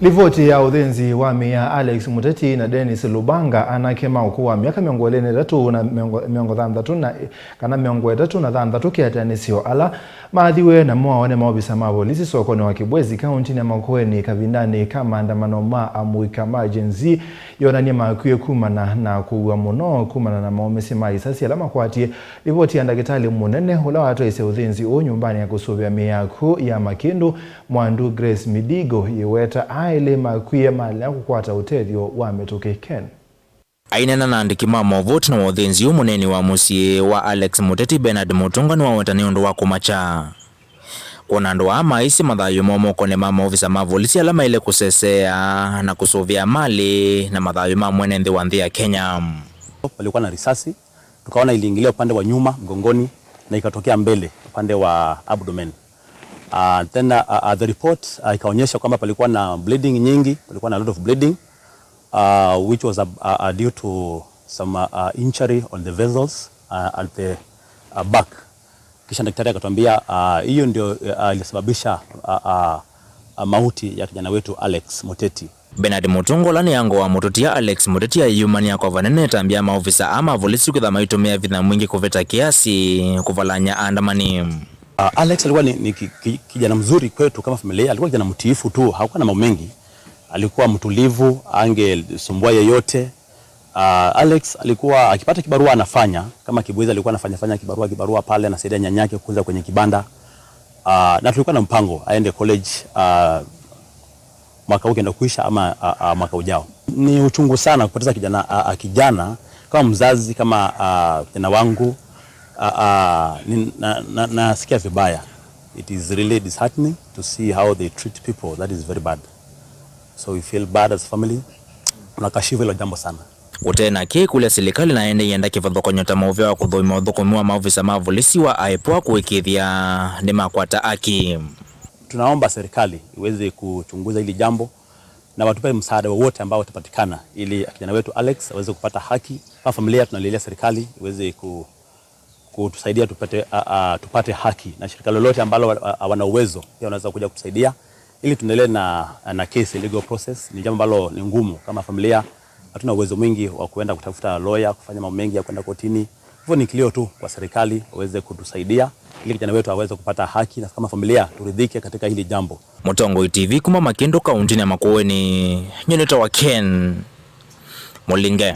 Ripoti ya uthenzi wa Meya Alex Muteti na Dennis Lubanga anakema ukuwa miaka 23 na 33 kiatanisio ala maathiwe na mwaone maobisa ma polisi sokoni wa Kibwezi kaunti ya Makueni kabindani kama andamano ma amuika majenzi yonania makuye kumana na kuwa muno kumana na maomesi ma isasi ala makwatie. Ripoti ya ndagitali munene ula watoise uthenzi o nyumbani ya kusubia Meya ku ya Makindu Mwandu Grace Midigo iweta aile makuye mali ya kukwata utethio wa Metoke Ken. Ainena na andiki mama vote na uthenzi umuneni wa musie wa Alex Muteti Bernard Mutunga ni wawetani undu wa kumacha. Kuna ndo wa maisi mathayo momoko ne mama ofisa ma polisi alama ile kusesea na kusuvia mali na mathayo ma mwene nthi wa nthi ya Kenya. Palikuwa na risasi, tukaona iliingilia upande wa nyuma mgongoni na ikatokea mbele upande wa abdomen. Then the report ikaonyesha kwamba palikuwa na bleeding nyingi, palikuwa na a lot of bleeding which was due to some injury on the vessels at the back. Kisha daktari akatuambia hiyo ndio ilisababisha mauti ya kijana wetu Alex Muteti. Bernard Mutunga lani yango wa mututia Alex Muteti ya yumani ya kwa vanene tambia maofisa ama polisi kudhama itumia vidha mwingi kuveta kiasi kuvalanya andamani. Alex alikuwa ni kijana mzuri kwetu kama familia, alikuwa kijana mtiifu tu, hakuwa na mambo mengi. Alikuwa mtulivu, angesumbua yeyote. Alex alikuwa akipata kibarua anafanya, kama Kibwezi alikuwa anafanya kibarua pale, anasaidia nyanyake kuuza kwenye kibanda. Na tulikuwa na mpango aende college mwaka ukienda kuisha ama mwaka ujao. Ni uchungu sana kupoteza kijana kama mzazi kama kijana wangu. Nasikia vibaya. It is really disheartening to see how they treat people. That is very bad. So we feel bad as family. Tunakashifu hilo jambo sana. Utena ke kule serikali naende yenda kivadhoko nyota mauvia wa kudhomi wadhokomiwa maofisa ma polisi wa aipoa kuwekithia nema kwata aki. Tunaomba serikali iweze kuchunguza hili jambo na watupe msaada wowote ambao utapatikana ili kijana wetu Alex aweze kupata haki. Kama familia tunalilia serikali iweze kutusaidia tupate haki, na shirika lolote ambalo wana uwezo pia wanaweza kuja kutusaidia ili tuendelee na case legal process. Ni jambo ambalo ni ngumu, kama familia hatuna uwezo mwingi wa kuenda kutafuta lawyer, kufanya mambo mengi ya kwenda kotini. Hivyo ni kilio tu kwa serikali waweze kutusaidia ili kijana wetu aweze kupata haki, na kama familia turidhike katika hili jambo. Mutongo TV kuma Makindu kaunti ya Makueni, Nyeneta wa Ken Mulinge.